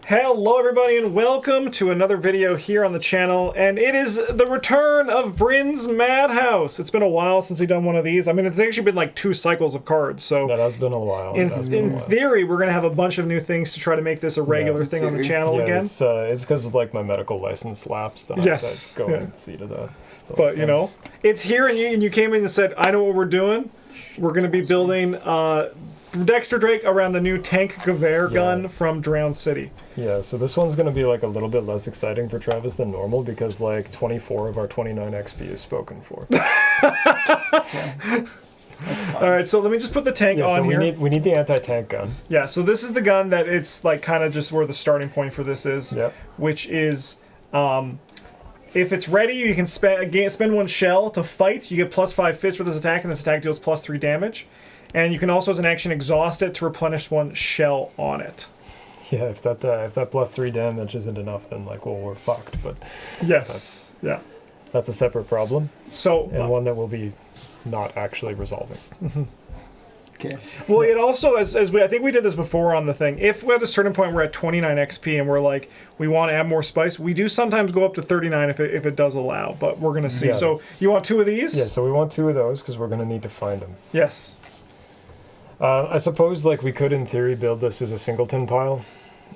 Hello everybody and welcome to another video here on the channel, and it is the return of Bryn's Madhouse. It's been a while since we've done one of these. I mean, it's actually been like 2 cycles of cards, so... That has been a while. In theory, we're going to have a bunch of new things to try to make this a regular thing on the channel again. It's because like my medical license lapsed, and I have to go and see to that. So, but, you know, it's here, and you came in and said, I know what we're doing. We're going to be building Dexter Drake around the new tank Gewehr gun from Drowned City. Yeah, so this one's going to be like a little bit less exciting for Travis than normal because like 24 of our 29 XP is spoken for. Alright, so let me just put the tank on here. We need the anti-tank gun. Yeah, so this is the gun that it's like kind of just where the starting point for this is. Yep. Which is, if it's ready, you can spend 1 shell to fight. You get +5 fist for this attack, and this attack deals +3 damage. And you can also, as an action, exhaust it to replenish 1 shell on it. Yeah, if that +3 damage isn't enough, then like, well, we're fucked. But yes, that's a separate problem. So and one that we'll be not actually resolving. Okay. Well, it also, I think we did this before on the thing. If we're at a certain point we're at 29 XP and we're like, we want to add more spice, we do sometimes go up to 39 if it does allow. But we're gonna see. Yeah. So you want 2 of these? Yeah. So we want 2 of those because we're gonna need to find them. Yes. I suppose like we could in theory build this as a singleton pile.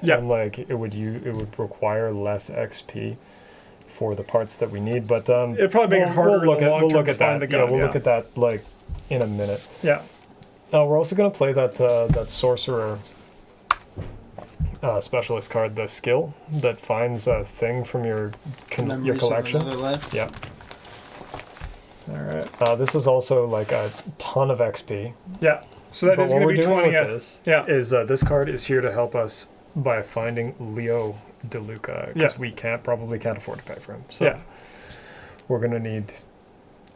Yeah. And like it would require less XP for the parts that we need, but it'd probably make it harder. We'll look at that. We'll look at that like in a minute. Yeah. We're also gonna play that sorcerer specialist card, the skill that finds a thing from your collection. Yeah. All right. This is also like a ton of XP. Yeah. So that is going to be 20. This card is here to help us by finding Leo DeLuca because we probably can't afford to pay for him. So we're going to need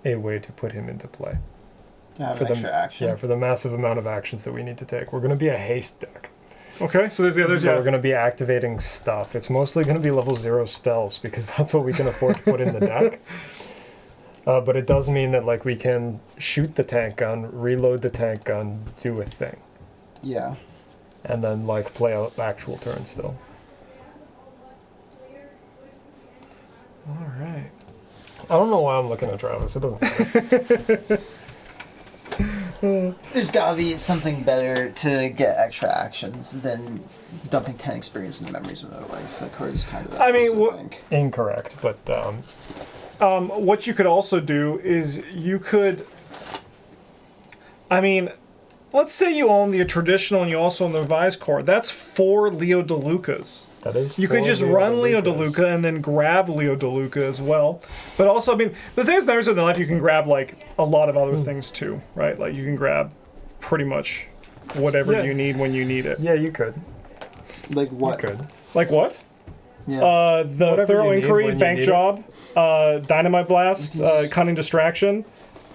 a way to put him into play. To have extra action. Yeah, for the massive amount of actions that we need to take. We're going to be a haste deck. Okay, so there's the others. So we're going to be activating stuff. It's mostly going to be level 0 spells because that's what we can afford to put in the deck. But it does mean that like we can shoot the tank gun, reload the tank gun, do a thing. Yeah. And then like play out actual turns still. All right. I don't know why I'm looking at Travis. It doesn't matter. There's gotta be something better to get extra actions than dumping 10 experience in the memories of another life. That card is kind of incorrect, but what you could also do is you could, I mean, let's say you own the traditional and you also own the revised card. That's 4 Leo DeLucas. That is. You could just run Leo DeLuca and then grab Leo DeLuca as well. But also, I mean, the thing is, Memories of the Life, you can grab like a lot of other things too, right? Like you can grab pretty much whatever you need when you need it. Yeah, you could. Like what? You could. Like what? Yeah. The whatever Thorough Inquiry, Bank Job, Dynamite Blast, Cunning Distraction.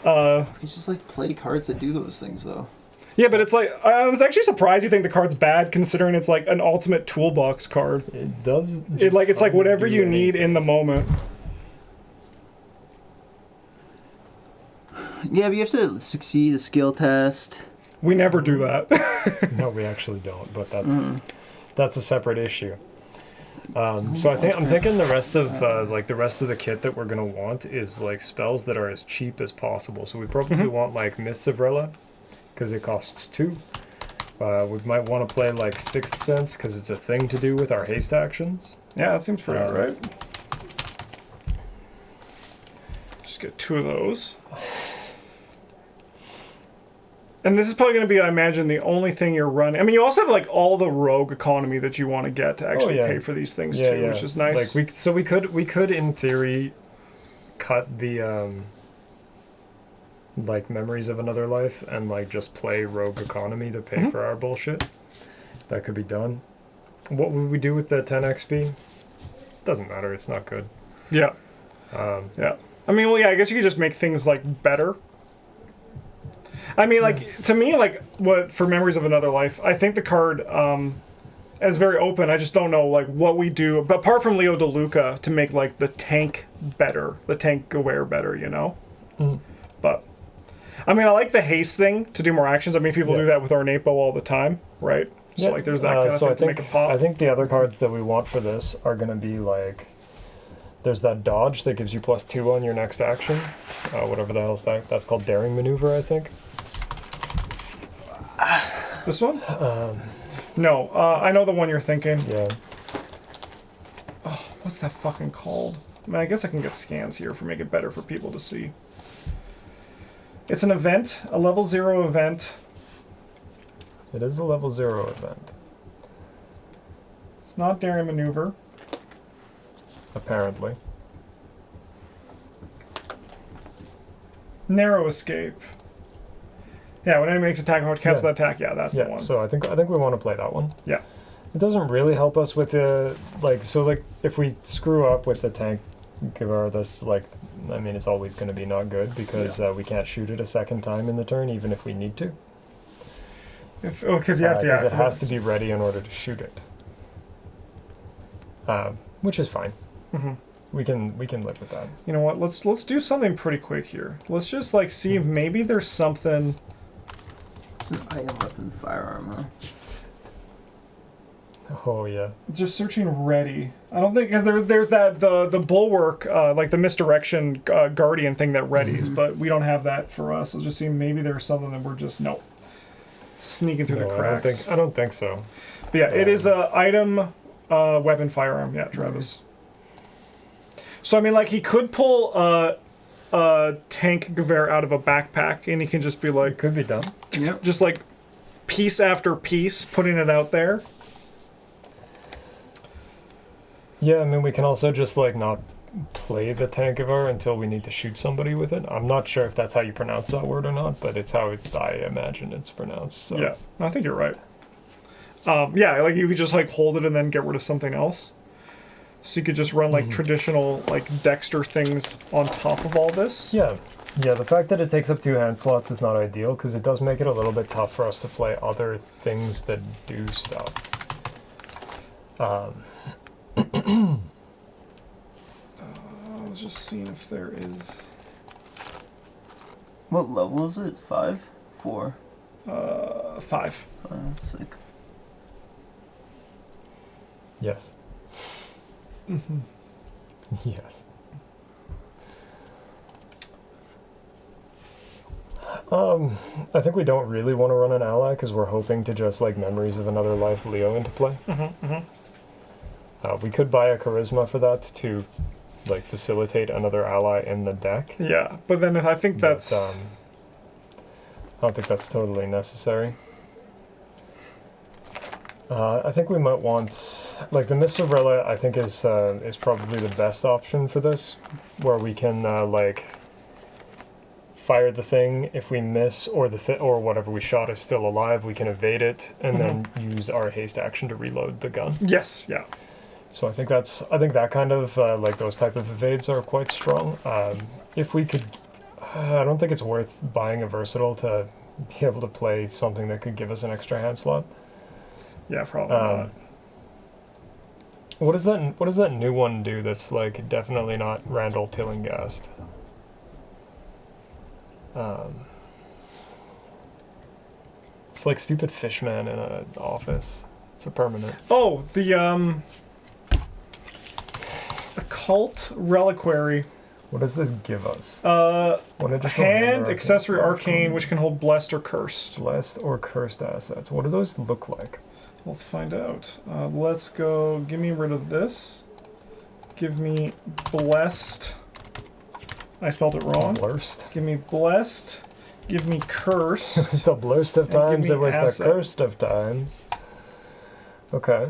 You just like play cards that do those things though. Yeah, but it's like, I was actually surprised you think the card's bad considering it's like an ultimate toolbox card. It does. It's like whatever you need in the moment. Yeah, but you have to succeed a skill test. We never do that. No, we actually don't, but that's a separate issue. So I'm thinking the rest of the kit that we're gonna want is like spells that are as cheap as possible. So we probably want like Mists of Rilla, because it costs 2. We might want to play like Sixth Sense because it's a thing to do with our haste actions. Yeah, that seems pretty alright. Just get 2 of those. And this is probably going to be, I imagine, the only thing you're running. I mean, you also have like all the rogue economy that you want to get to actually pay for these things too, which is nice. Like we could in theory cut the like Memories of Another Life and like just play rogue economy to pay for our bullshit. That could be done. What would we do with the 10 XP? Doesn't matter. It's not good. Yeah. Yeah. I mean, well, yeah. I guess you could just make things like better. I mean, like, to me, like, for Memories of Another Life, I think the card is very open. I just don't know, like, what we do, but apart from Leo DeLuca, to make, like, the tank better, the tank Gewehr better, you know? But, I mean, I like the haste thing to do more actions. I mean, people do that with Ornapo all the time, right? So like there's that kind of so thing I think, to make a pop. I think the other cards that we want for this are going to be like, there's that dodge that gives you +2 on your next action. Whatever the hell's that? That's called Daring Maneuver, I think. This one? No, I know the one you're thinking. Yeah. Oh, what's that fucking called? I mean, I guess I can get scans here for make it better for people to see. It's an event, a level 0 event. It is a level 0 event. It's not Daring Maneuver. Apparently. Narrow Escape. Yeah, when enemy makes attack, I cancel the attack. Yeah, that's the one. So I think we want to play that one. Yeah. It doesn't really help us with the if we screw up with the tank giver, that's like, I mean, it's always going to be not good because we can't shoot it a second time in the turn, even if we need to. Because you have to. Because it has to be ready in order to shoot it. Which is fine. Mm-hmm. We can live with that. You know what? Let's do something pretty quick here. Let's just like see if maybe there's something. It's an item, weapon, firearm, huh? Oh yeah. Just searching ready. I don't think there's that the bulwark like the misdirection guardian thing that readies, but we don't have that for us. Let's just see maybe there's something that we're just sneaking through the cracks. I don't think so. But yeah, it is a item, weapon, firearm. Yeah, Travis. So I mean, like he could pull a tank gewehr out of a backpack, and he can just be like, Could be done. Yep. just like piece after piece, putting it out there. Yeah, I mean, we can also just like not play the tankivar until we need to shoot somebody with it. I'm not sure if that's how you pronounce that word or not, but it's how I imagine it's pronounced. So. Yeah, I think you're right. Yeah, like you could just like hold it and then get rid of something else. So you could just run like traditional like Dexter things on top of all this. Yeah. Yeah, the fact that it takes up 2 hand slots is not ideal because it does make it a little bit tough for us to play other things that do stuff. I was just seeing if there is. What level is it? 5? 4? 5. Sick. Yes. Yes. I think we don't really want to run an ally because we're hoping to just like Memories of Another Life Leo into play. We could buy a charisma for that to like facilitate another ally in the deck. Yeah, but then I think that's. I don't think that's totally necessary. I think we might want like the Missorella. I think is probably the best option for this, where we can like fire the thing. If we miss or or whatever we shot is still alive, we can evade it and then use our haste action to reload the gun. Yes. Yeah. So I think that kind of like those type of evades are quite strong. If we could, I don't think it's worth buying a versatile to be able to play something that could give us an extra hand slot. Yeah, probably not. What does that new one do that's like definitely not Randall Tillinghast? It's like stupid fishman in an office. It's a permanent. Oh, the occult reliquary. What does this give us? Hand accessory arcane, which can hold blessed or cursed. Blessed or cursed assets. What do those look like? Let's find out. Let's go. Give me rid of this. Give me blessed. I spelled it wrong. Blurst. Give me blessed. Give me cursed. The blurst of And give times, me it was asset. the cursed of times. Okay.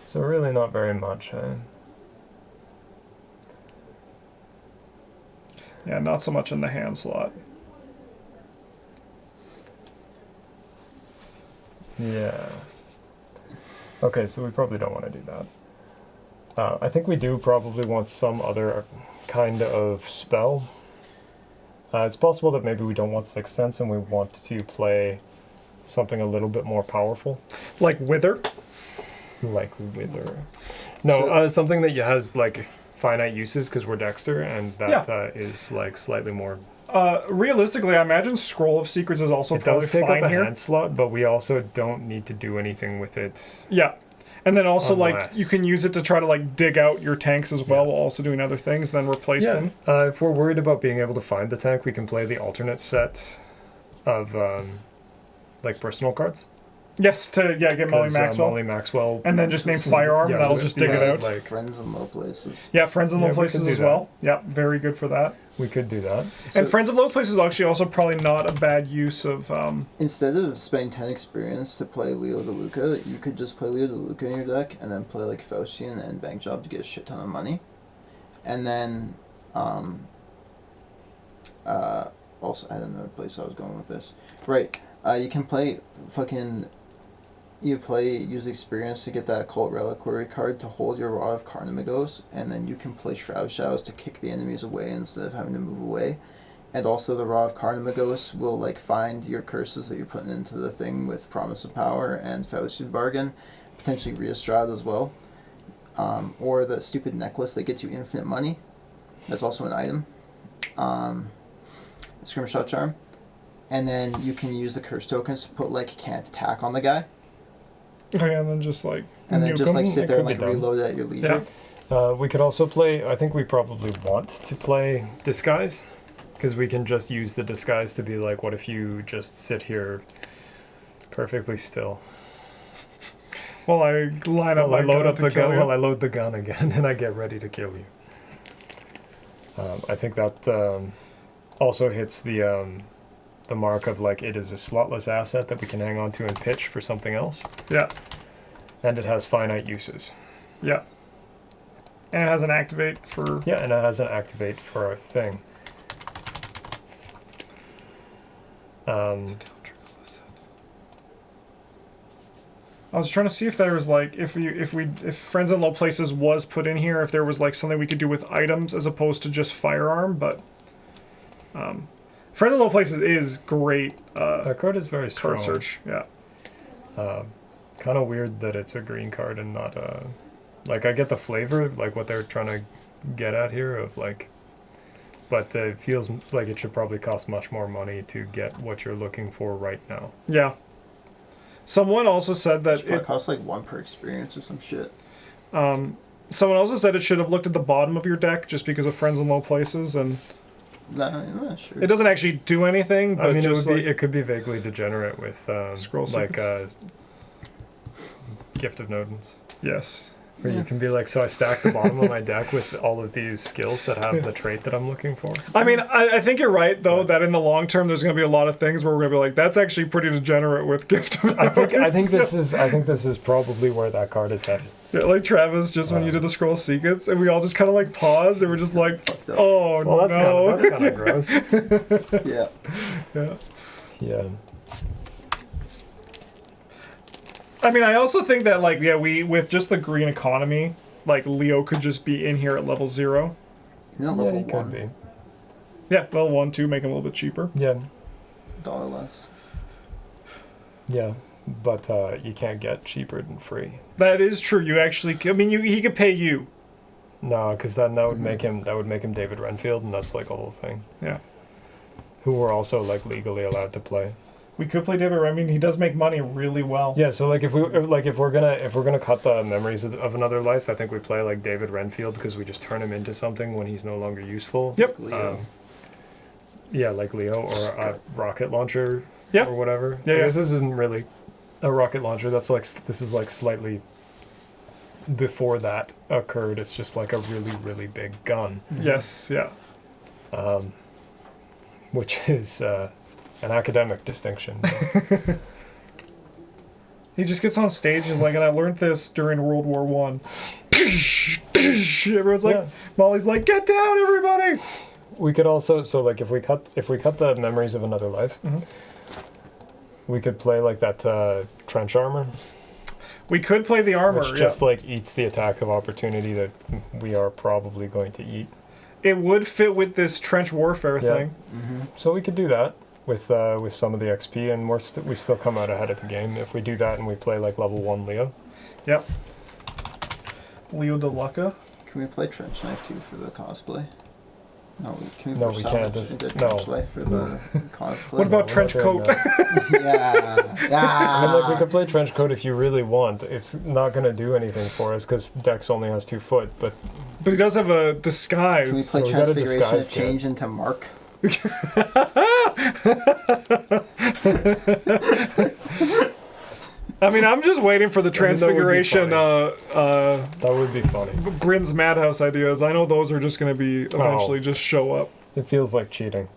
So really not very much, eh? Yeah, not so much in the hand slot. Yeah. Okay, so we probably don't want to do that. I think we do probably want some other kind of spell. It's possible that maybe we don't want Sixth Sense and we want to play something a little bit more powerful. Like Wither? Like Wither. No, something that has like finite uses because we're Dexter and that is like slightly more Realistically, I imagine Scroll of Secrets is also It probably does take fine up a here. hand slot, but we also don't need to do anything with it. Yeah. And then also, like, Unless- you can use it to try to, like, dig out your tanks as well while also doing other things, then replace them. If we're worried about being able to find the tank, we can play the alternate set of, like, personal cards. Yes, to get Molly 'Cause, Maxwell. Molly Maxwell. And then just name Firearm, Yeah, and that'll with just dig the, it out. like- Friends in low places. Yeah, Friends in Low Yeah, we Places could do as that. well. Yeah, very good for that. We could do that. And Friends of Low Places is actually also probably not a bad use of... Instead of spending 10 experience to play Leo DeLuca, you could just play Leo DeLuca in your deck and then play like Faustian and Bank Job to get a shit ton of money. And then, also, I had another place I was going with this. Right, you can play use experience to get that Occult Reliquary card to hold your Rod of Carnimagos, and then you can play Shroud Shadows to kick the enemies away instead of having to move away. And also the Rod of Carnimagos will like find your curses that you're putting into the thing with Promise of Power and Faustian Bargain, potentially Rhea Stroud as well. Or the stupid necklace that gets you infinite money. That's also an item. Scrimshot Charm. And then you can use the curse tokens to put like can't attack on the guy. Okay, and then just like... And then nuke just like them. sit It there and could be like done. reload at your leisure. Yeah. We could also play, I think we probably want to play Disguise, because we can just use the Disguise to be like, what if you just sit here perfectly still? While I line up While I my load gun up to the kill gun, you. while I load the gun again, and I get ready to kill you. I think that also hits the mark of like it is a slotless asset that we can hang on to and pitch for something else, Yeah, and it has finite uses. yeah. And it has an activate for... Yeah, and it has an activate for our thing. I was trying to see if there was like if Friends in Low Places was put in here, if there was like something we could do with items as opposed to just Firearm, but Friends in Low Places is great That card is very strong. card search. Yeah. Kind of weird that it's a green card and not a... Like, I get the flavor, like what they're trying to get at here of like... But it feels like it should probably cost much more money to get what you're looking for right now. Yeah. Someone also said that It probably costs like 1 per experience or some shit. someone also said it should have looked at the bottom of your deck just because of Friends in Low Places, and Nah, sure. it doesn't actually do anything. But I mean, just it could be vaguely degenerate with Scroll like sequence. Gift of Nodens. Yes. Where you can be like, so I stack the bottom of my deck with all of these skills that have the trait that I'm looking for. I mean, I think you're right though that in the long term there's going to be a lot of things where we're going to be like, that's actually pretty degenerate with Gift of I think Nodens. I think this is probably where that card is headed. Yeah, like Travis, just when you did the scroll sequence, and we all just kind of like paused, and we're just like, Fucked up. oh Well, no. that's kind of gross. Yeah. Yeah. Yeah. I mean, I also think that like, yeah, we with just the green economy, like Leo could just be in here at level 0. You're not Yeah, level he could 1. be. Yeah, level 1, 2, make him a little bit cheaper. Yeah. $1 less. Yeah. But you can't get cheaper than free. That is true. You actually, I mean, he could pay you. No, because then that would make him David Renfield, and that's like a whole thing. Yeah. Who we're also like legally allowed to play. We could play David. I mean, he does make money really well. Yeah, so like if we're gonna cut the memories of another life, I think we play like David Renfield because we just turn him into something when he's no longer useful. Yep. Leo. Yeah, like Leo or a rocket launcher. Yep. Or whatever. Yeah, I yeah. guess this isn't really a rocket launcher. This is like slightly before that occurred. It's just like a really really big gun, Yes. Yeah. which is an academic distinction. He just gets on stage and like, and I learned this during World War One. Everyone's like, Yeah. Molly's like, get down, everybody. We could also like if we cut the memories of another life, we could play like that trench armor, We could play the armor. which just like eats the attack of opportunity that we are probably going to eat. It would fit with this trench warfare Yeah. thing. So we could do that with some of the XP, and we still come out ahead of the game if we do that and we play like level 1 Leo. Yep. Leo DeLuca. Can we play Trench Knife too for the cosplay? No, can we No, put we salvage can't. This- into no. trench life for the cosplay? What about we're trench not doing coat? Yeah. I mean, like, we could play trench coat if you really want. It's not going to do anything for us because Dex only has 2 foot, but But he does have a Can we disguise. play we got a Transfiguration disguise of Change into Mark? I mean, I'm just waiting for the I mean, that would be transfiguration. that would be funny. Bryn's Madhouse ideas. I know those are just going to be eventually just show up. It feels like cheating.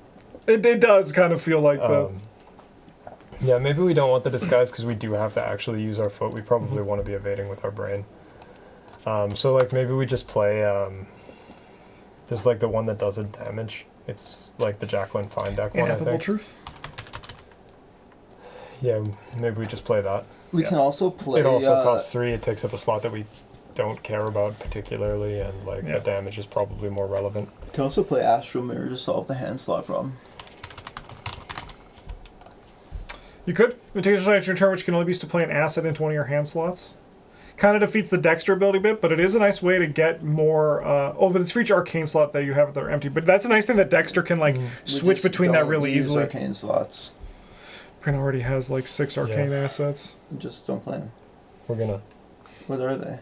It does kind of feel like that. Yeah, maybe we don't want the disguise because we do have to actually use our foot. We probably want to be evading with our brain. So, like, maybe we just play... there's, like, the one that does a damage. It's, like, the Jacqueline Fine deck one, I Ineffable think. truth. Yeah, maybe we just play that. We can also play. It also costs 3. It takes up a slot that we don't care about particularly, and, like, the damage is probably more relevant. We can also play Astral Mirror to solve the hand slot problem. You could. Invitation at your turn, which can only be used to play an asset into one of your hand slots. Kind of defeats the Dexter ability bit, but it is a nice way to get more... but it's for each arcane slot that you have that are empty. But that's a nice thing that Dexter can, like, switch between that really easily. Arcane slots. Bryn already has, like, 6 arcane assets. Just don't play them. We're gonna... What are they?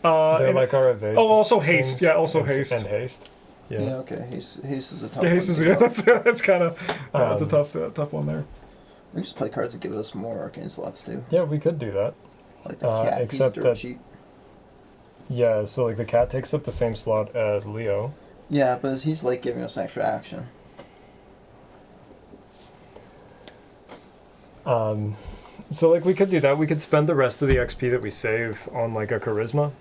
They're and- like our evade. Oh, also haste. things Yeah, also and, haste. And haste. Yeah, Yeah. okay. Haste is a tough Yeah, one. haste is yeah, that's kind of that's a tough one there. We can just play cards that give us more arcane slots too. Yeah, we could do that. Like the cat. except He's dirt that- cheap. Yeah, so like the cat takes up the same slot as Leo. Yeah, but he's like giving us extra action. So like we could do that. We could spend the rest of the XP that we save on like a charisma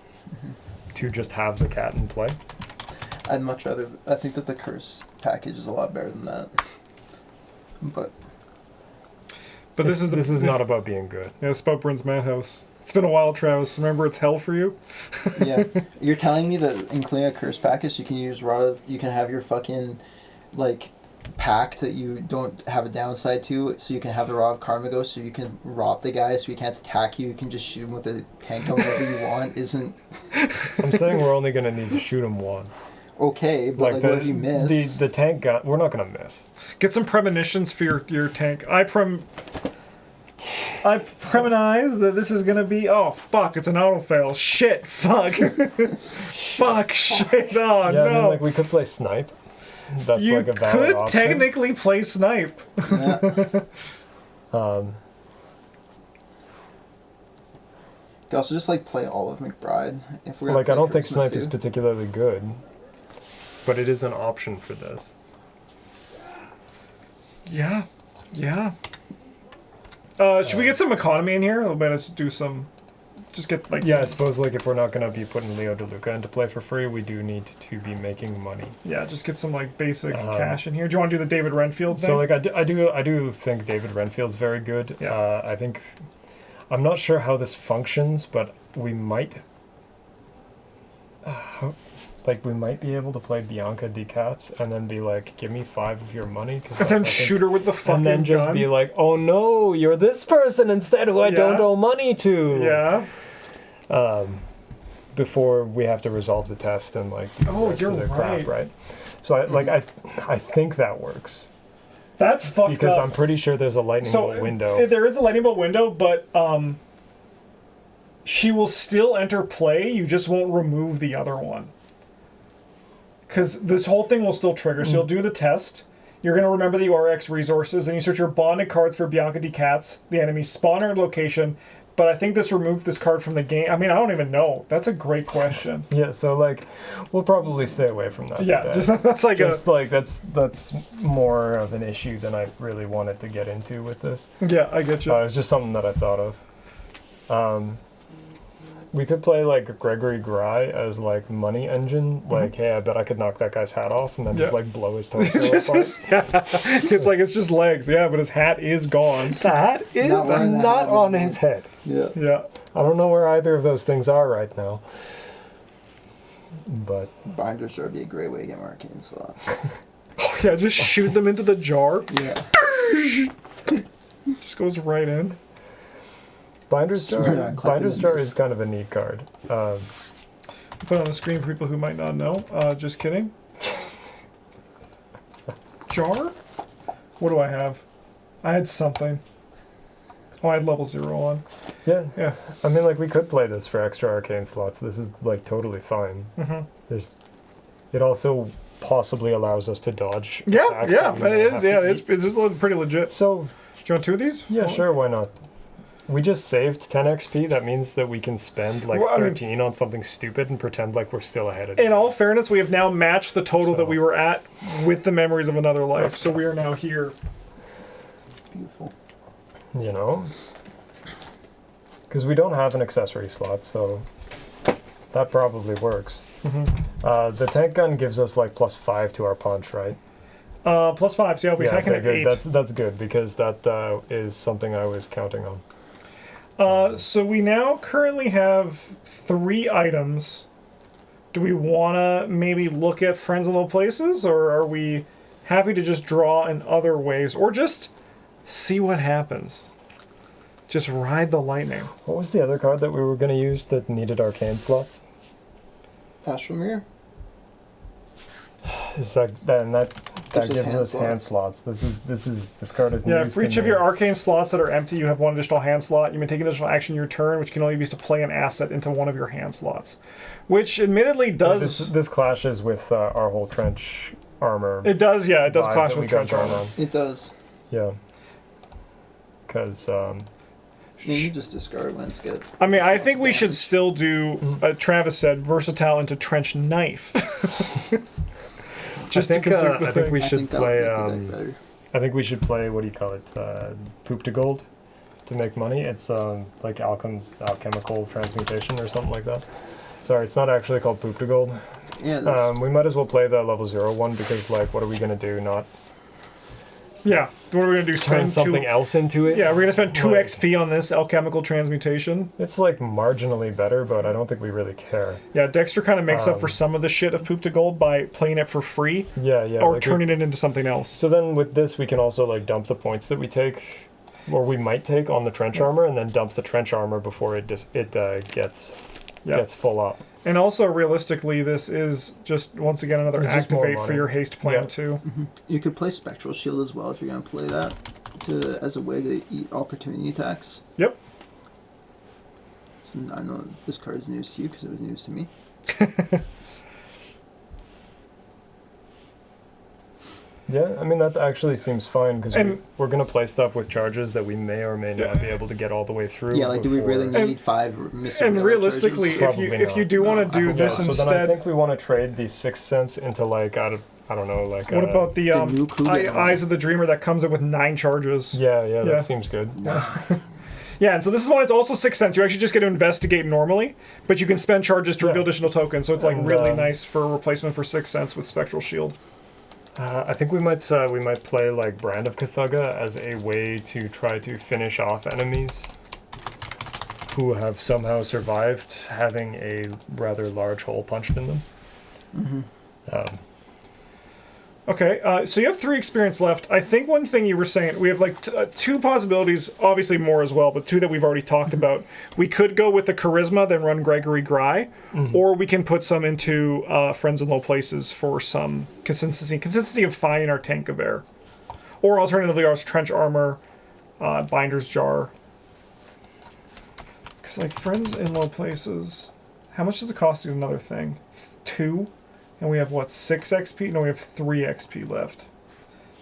to just have the cat in play. I'd much rather. I think that the curse package is a lot better than that. But This is not about being good. Yeah, it's about Bryn's Madhouse. It's been a while, Travis. Remember, it's hell for you. yeah, you're telling me that including a curse package, you can use you can have your fucking like pack that you don't have a downside to, so you can have the Raw of Karmagos, so you can rot the guy, so he can't attack you. You can just shoot him with a tank gun whenever you want. Isn't I'm saying we're only gonna need to shoot him once. okay, but like what if you miss? The tank gun, we're not gonna miss. Get some premonitions for your tank. I premonize that this is gonna be. Oh fuck! It's an auto fail. Shit! Fuck! Fuck! Shit! Oh Yeah, no! I mean, like we could play snipe. That's You like a valid could option. technically play snipe. Yeah. Um, You could also just like play all of McBride if we're like I don't think Charisma snipe too. is particularly good, but it is an option for this. Yeah. Yeah. Should we get some economy in here? Let's do some. Just get like. Yeah, I some- suppose like if we're not gonna be putting Leo DeLuca into play for free, we do need to be making money. Yeah, just get some like basic cash in here. Do you want to do the David Renfield thing? So like I do think David Renfield's very good. Yeah. I think I'm not sure how this functions, but we might we might be able to play Bianca Decats and then be like, give me 5 of your money, and then shoot her with the fucking and then just gun. be like, oh no, you're this person instead who I don't Yeah. owe money to. Yeah. Before we have to resolve the test and like do the Oh, rest you're of the right. crap, right? So I think that works That's fucked because up. I'm pretty sure there's a lightning bolt window. There is a lightning bolt window, but she will still enter play. You just won't remove the other one. Because this whole thing will still trigger. So you'll do the test. You're going to remember the RX resources, and you search your bonded cards for Bianca Decats, the enemy's spawner location. But I think this removed this card from the game. I mean, I don't even know. That's a great question. Yeah, so like we'll probably stay away from that. Yeah, today. just, that's like that's more of an issue than I really wanted to get into with this. Yeah, I get you. It's just something that I thought of. We could play like Gregory Gry as like money engine. Like, hey, I bet I could knock that guy's hat off and then just like blow his torso apart. It's like it's just legs. Yeah, but his hat is gone. The hat is Not wearing the not hat on anymore. his head. Yeah. Yeah. I don't know where either of those things are right now. But Binder's Jar would be a great way to get more arcane slots. Yeah, just shoot them into the jar. Yeah. Just goes right in. Binder's We're Jar, not collecting Binder's Jar this. is kind of a neat card. Put it on the screen for people who might not know. Just kidding. jar? What do I have? I had something. Oh, I had level 0 on. Yeah. Yeah. I mean, like, we could play this for extra arcane slots. This is, like, totally fine. Mm-hmm. It also possibly allows us to dodge. Yeah, attacks yeah, that we it might is. have Yeah, to it's pretty legit. So, Do you want 2 of these? yeah, Oh. sure, why not? We just saved 10 XP. That means that we can spend, like, Well, I mean- 13 on something stupid and pretend like we're still ahead of In all fairness, we have now matched the total So- that we were at with the memories of another life. So we are now here. Beautiful. You know? Because we don't have an accessory slot, so that probably works. Mm-hmm. The tank gun gives us, like, +5 to our punch, right? +5. So yeah, I'll be attacking at good. 8. That's good, because that is something I was counting on. So we now currently have 3 items. Do we want to maybe look at Friends in Low Places, or are we happy to just draw in other ways, or just see what happens? Just ride the lightning. What was the other card that we were going to use that needed arcane slots? Astral Mirror? Is that Gives us gives hand us hand slots. This card is Yeah, used for each in of your the- arcane slots that are empty, you have 1 additional hand slot. You may take an additional action your turn, which can only be used to play an asset into one of your hand slots. Which admittedly does... This clashes with our whole trench armor. It does, yeah, it does vibe clash that we with got trench going armor. on. It does. Yeah. Because You just discard when it's good. I mean, I think we should still do, Travis said, versatile into trench knife. Just I think, to complete the I think thing. we I should think that play. would make the deck better. I think we should play. What do you call it? Poop to gold, to make money. It's like alchemical transmutation or something like that. Sorry, it's not actually called poop to gold. Yeah, that's, We might as well play the level 0 one because, like, what are we gonna do? Not Yeah, what are we going to do? turn Spend something 2... else into it? Yeah, we're going to spend 2 Like- XP on this alchemical transmutation. It's like marginally better, but I don't think we really care. Yeah, Dexter kind of makes up for some of the shit of Poop to Gold by playing it for free Yeah, yeah. or like turning it into something else. So then with this, we can also like dump the points that we take, or we might take on the trench armor, and then dump the trench armor before it gets full up. And also, realistically, this is just, once again, another It's just more activate for money. your haste plan, Yeah. too. you could play Spectral Shield as well if you're going to play that as a way to eat opportunity attacks. Yep. So I know this card is news to you because it was news to me. Yeah, I mean that actually seems fine because And- we're gonna play stuff with charges that we may or may not be able to get all the way through. Yeah, like do we really before- need 5 missing And realistically, charges? if you do want No, to I do hope this not. So then I instead, think we want to trade the Sixth Sense into like I don't know, like what about the new clue getting on? Eyes of the Dreamer that comes in with 9 charges? Yeah, Yeah. that seems good. Yeah, and so this is one. It's also 6 cents. You actually just get to investigate normally, but you can spend charges to reveal Yeah. additional tokens. So it's like And, really nice for a replacement for 6 cents with Spectral Shield. I think we might play like Brand of Cthugha as a way to try to finish off enemies who have somehow survived having a rather large hole punched in them. Mm-hmm. Okay, so you have 3 experience left. I think one thing you were saying, we have like 2 possibilities, obviously more as well, but 2 that we've already talked about. We could go with the charisma, then run Gregory Gry, or we can put some into Friends in Low Places for some consistency of finding our Tank of Air. Or alternatively, our Trench Armor, Binder's Jar. Because like Friends in Low Places, how much does it cost to get another thing? 2? And we have, what, 6 XP? No, we have 3 XP left.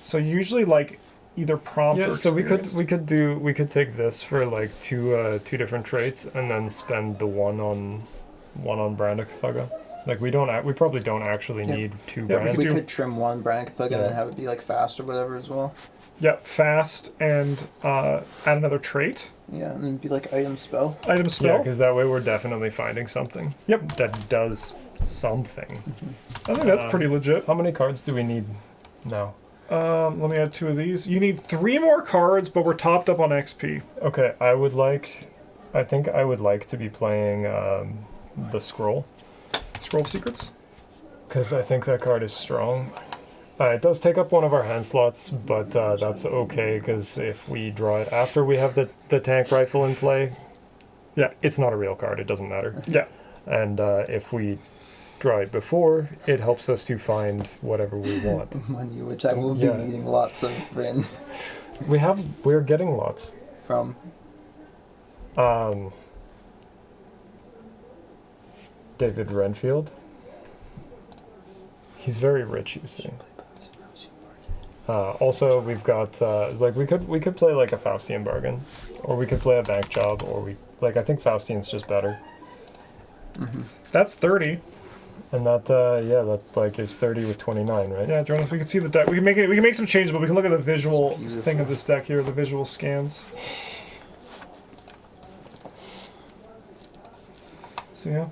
So usually, like, either prompt Yeah, or so experience. we could take this for like two different traits and then spend the one on Brand of Cthugha. Like we probably don't actually Yeah. need 2 Yeah, brands. We do- could trim 1 Brand Cthugha and Yeah. then have it be like fast or whatever as well. Yep, fast and add another trait. Yeah, and then be like item spell. Item Yeah, spell. because that way we're definitely finding something. Yep. That does something. I think that's pretty legit. How many cards do we need now? Let me add 2 of these. You need 3 more cards, but we're topped up on XP. Okay, I think I would like to be playing the Scroll. Scroll of Secrets. Because I think that card is strong. It does take up one of our hand slots, but that's okay, because if we draw it after we have the tank rifle in play, Yeah. it's not a real card, it doesn't matter. Yeah. And if we right before, it helps us to find whatever we want. Money, which I will be Yeah. needing lots of, Bryn. We're getting lots. From? David Renfield. He's very rich, you see. Also, we've got like we could play like a Faustian bargain, or we could play a bank job, or I think Faustian's just better. Mm-hmm. That's 30. And that like is 30 with 29, right? Yeah, Jonas, we can see the deck. We can make some changes, but we can look at the visual It's beautiful. thing of this deck here, the visual scans. So yeah.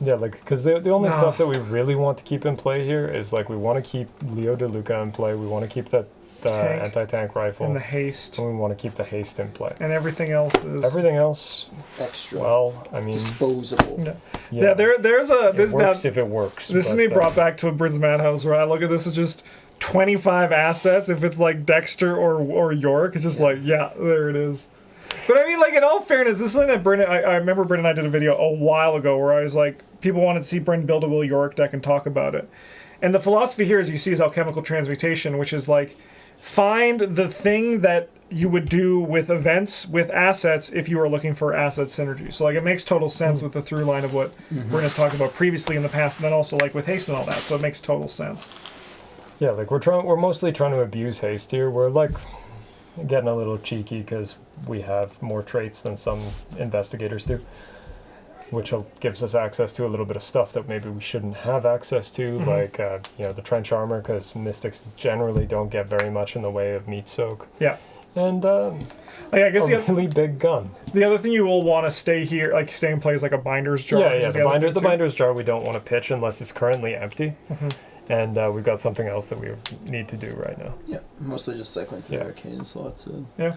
Yeah, like because the only No. stuff that we really want to keep in play here is like we want to keep Leo De Luca in play. We want to keep the Tank anti-tank rifle, And the haste. and we want to keep the haste in play. And everything else is... Everything else, Extra. well, I mean, Disposable. Yeah, yeah there's a... it This, works now, if it works. this is but, me brought back to a Bryn's Madhouse where I look at this as just 25 assets. If it's like Dexter or York, it's just like, yeah, there it is. But I mean, like, in all fairness, this is something that Bryn... I remember Bryn and I did a video a while ago where I was like, people wanted to see Bryn build a Will York deck and talk about it. And the philosophy here, as you see, is alchemical transmutation, which is like, find the thing that you would do with events, with assets, if you were looking for asset synergy. So, like, it makes total sense with the through line of what Bryn has talked about previously in the past, and then also, like, with haste and all that. So it makes total sense. Yeah, like we're mostly trying to abuse haste here. We're like getting a little cheeky because we have more traits than some investigators do, which gives us access to a little bit of stuff that maybe we shouldn't have access to, like the trench armor, because mystics generally don't get very much in the way of meat soak. Yeah. And Like, I guess a really big gun. the other thing you will want to stay here, like, stay in play is like a binder's jar. Yeah, is the other thing, the too. binder's jar we don't want to pitch unless it's currently empty. And we've got something else that we need to do right now. Yeah, mostly just cycling through Yeah. arcane slots. And Yeah.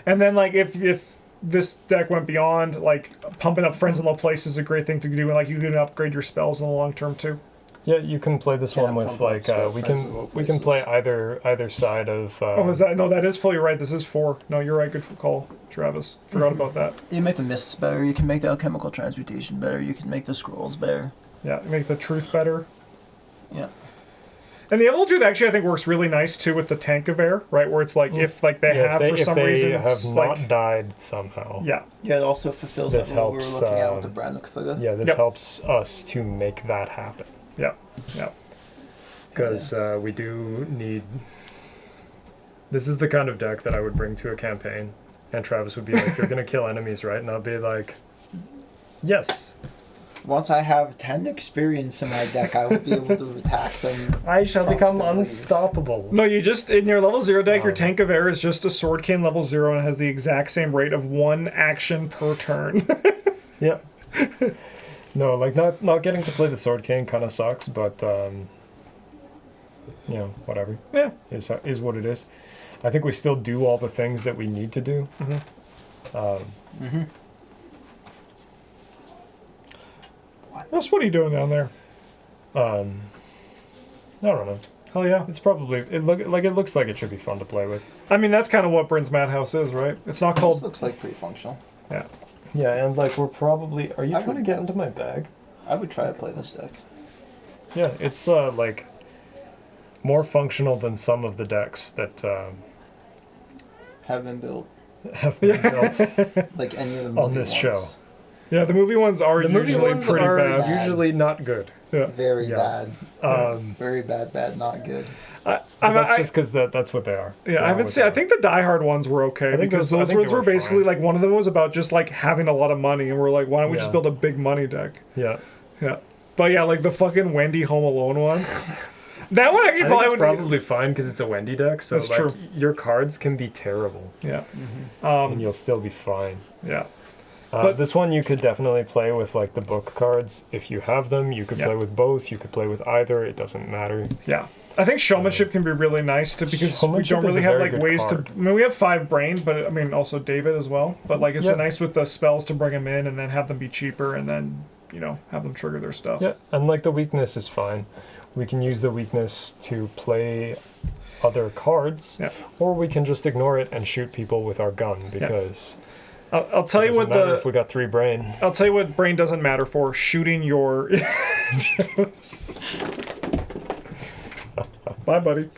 And then, like, if this deck went beyond, like, pumping up friends in low places is a great thing to do, and, like, you can upgrade your spells in the long term, too. Yeah, you can play this Yeah, one with pump up like spell we friends in low can play places. either side of. Oh, is that... No, that is full. You're right. This is 4. No, you're right. Good call, Travis. Forgot about that. you make the mists better, you can make the alchemical transmutation better, you can make the scrolls better. Yeah, make the truth better. Yeah. And the Evil Truth actually, I think, works really nice, too, with the Tank of Air, right? Where it's like, if, like, they have, for some reason, have it's not like... died somehow. Yeah. Yeah, it also fulfills This that role we were helps, looking at with the Brand Thugga. Yeah, this Yep. helps us to make that happen Yeah. Yeah. because we do need. This is the kind of deck that I would bring to a campaign, and Travis would be like, "You're gonna kill enemies, right?" And I'll be like, "Yes." Once I have 10 experience in my deck, I will be able to attack them. I shall become Comfortably. unstoppable. No, you just, in your level 0 deck, your Wow. Tank of Air is just a Sword Cane level 0 and has the exact same rate of 1 action per turn. Yeah. No, like not getting to play the Sword Cane kind of sucks, but whatever. Yeah. Is what it is. I think we still do all the things that we need to do. What are you doing down there? I don't know. Hell yeah. It's probably it looks like it should be fun to play with. I mean, that's kind of what Bryn's Madhouse is, right? It's not This called... looks like pretty functional. Yeah. Yeah, and like we're probably. Are you I trying to would- get into my bag? I would try to play this deck. Yeah, it's like more functional than some of the decks that Have been built have been built. like any of the On movie this ones. show. Yeah, the movie ones are The movie usually ones pretty are bad. usually not good. Yeah. Very Yeah. bad. Very bad, not good. But that's just because that's what they are. Yeah, I haven't seen. I think the Die Hard ones were okay think because those- I those think ones they were were basically fine. like one of them was about just like having a lot of money, and we're like, why don't we just Yeah. build a big money deck? Yeah. Yeah, but yeah, like the fucking Wendy Home Alone one. That one actually I think probably it's would. probably fine because it's a Wendy deck, so That's like, true. your cards can be terrible Yeah, and you'll still be fine. yeah. But- This one you could definitely play with like the book cards if you have them. You could Yeah. play with both. You could play with either. It doesn't matter. Yeah. I think showmanship can be really nice because we Showmanship don't is really a have very like good ways card. to. I mean, we have 5 brain, but I mean also David as well. But like it's Yeah. nice with the spells to bring them in and then have them be cheaper and then have them trigger their stuff. Yeah, and like the weakness is fine. We can use the weakness to play other cards, Yeah. or we can just ignore it and shoot people with our gun because I'll tell you Doesn't what matter if we got 3 brain. I'll tell you what brain doesn't matter for shooting your. Bye, buddy.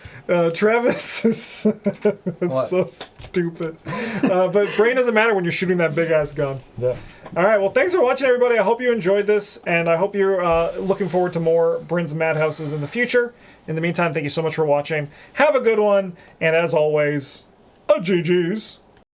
Travis. That's so stupid. But brain doesn't matter when you're shooting that big ass gun. Yeah. All right. Well, thanks for watching, everybody. I hope you enjoyed this, and I hope you're looking forward to more Bryn's Madhouses in the future. In the meantime, thank you so much for watching. Have a good one, and as always, GG's.